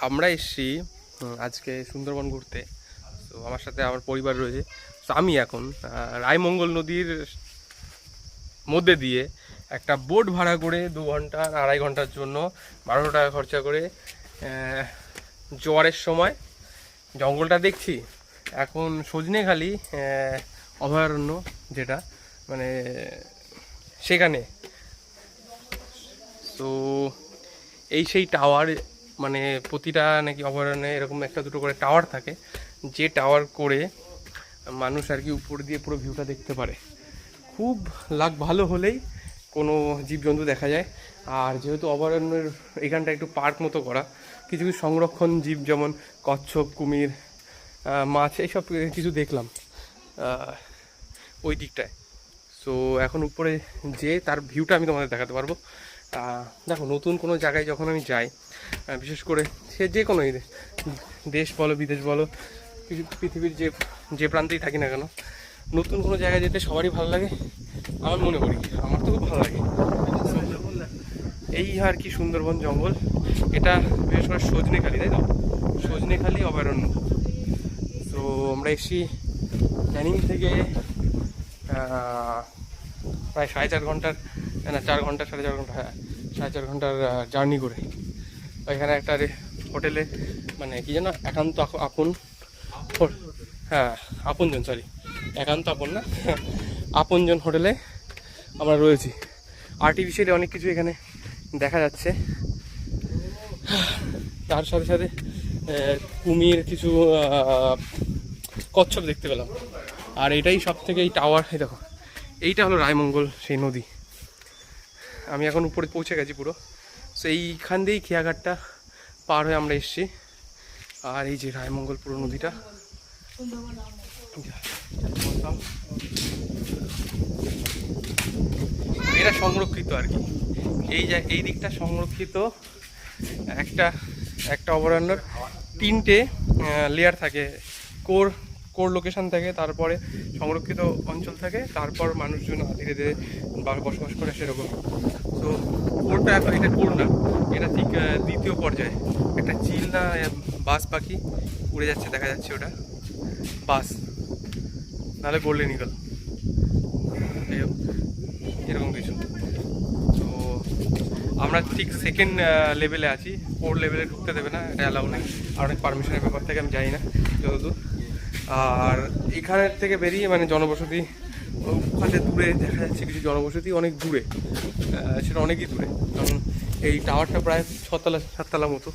আমরা এসছি আজকে সুন্দরবন ঘুরতে। তো আমার সাথে আমার পরিবার রয়েছে। তো আমি এখন রায়মঙ্গল নদীর মধ্যে দিয়ে একটা বোট ভাড়া করে 2 ঘন্টা 2.5 ঘন্টার জন্য 1200 টাকা খরচা করে জোয়ারের সময় জঙ্গলটা দেখছি। এখন সজনেখালি অভয়ারণ্য, যেটা মানে সেখানে। তো এই সেই টাওয়ার, মানে প্রতিটা নাকি অভয়ারণ্যে এরকম একটা দুটো করে টাওয়ার থাকে, যে টাওয়ার করে মানুষ আর কি উপর দিয়ে পুরো ভিউটা দেখতে পারে। খুব লাক ভালো হলেই কোনো জীবজন্তু দেখা যায়। আর যেহেতু অভয়ারণ্যের এখানটা একটু পার্ক মতো করা, কিছু কিছু সংরক্ষণ জীব যেমন কচ্ছপ, কুমির, মাছ, এইসব কিছু দেখলাম ওই দিকটায়। সো এখন উপরে যে তার ভিউটা আমি তোমাদের দেখাতে পারবো। দেখো, নতুন কোনো জায়গায় যখন আমি যাই, বিশেষ করে সে যে কোনো দেশ বলো বিদেশ বলো, পৃথিবীর যে যে প্রান্তেই থাকি না কেন, নতুন কোনো জায়গায় যেতে সবারই ভালো লাগে। আমার মনে করি, আমার তো খুব ভালো লাগে। এই আর কি সুন্দরবন জঙ্গল, এটা বিশেষ করে সজনেখালি, তাই তো, সজনেখালি অভয়ারণ্য। তো আমরা এসছি ক্যানিং থেকে প্রায় 4.5 ঘন্টার, না 4 ঘন্টা 4.5 ঘন্টা, হ্যাঁ 4.5 ঘন্টার জার্নি করে এখানে একটা হোটেলে, মানে কি যেন একান্ত আপন, হ্যাঁ আপনজন, সরি একান্ত আপন না, আপনজন হোটেলে আমরা রয়েছি। আর্টিফিশিয়ালি অনেক কিছু এখানে দেখা যাচ্ছে, তার সাথে সাথে কুমির, কিছু কচ্ছপ দেখতে পেলাম। আর এটাই সব থেকে, এই টাওয়ার, এই দেখো, এইটা হলো রায়মঙ্গল সেই নদী। আমি এখন উপরে পৌঁছে গেছি পুরো। সো এইখান দিয়েই খেয়াঘাটটা পার হয়ে আমরা এসছি। আর এই যে রায়মঙ্গল পুরো নদীটা, এটা সংরক্ষিত আর কি। এই দিকটা সংরক্ষিত। একটা একটা অভয়ারণ্যের 3টে লেয়ার থাকে, কোর কোর লোকেশন থাকে, তারপরে সংরক্ষিত অঞ্চল থাকে, তারপর মানুষজন ধীরে ধীরে বসবাস করে সেরকম। তো কোরটা, এটা কোর না, এটা ঠিক দ্বিতীয় পর্যায়ে। একটা চিল না বাস পাখি উড়ে যাচ্ছে, দেখা যাচ্ছে ওটা বাস, নাহলে গোল্ডেন ইগল, এরকম কিছু। তো আমরা ঠিক সেকেন্ড লেভেলে আছি, 4 লেভেলে ঢুকতে দেবে না, এটা অ্যালাউ নেই। আর অনেক পারমিশনের ব্যাপার থেকে আমি জানি না যতদূর। আর এখানের থেকে বেরিয়ে মানে জনবসতি, ওখানে দূরে দেখা যাচ্ছে কিছু জনবসতি, অনেক দূরে, সেটা অনেকই দূরে, কারণ এই টাওয়ারটা প্রায় 6 তলা 7 তলা মতো।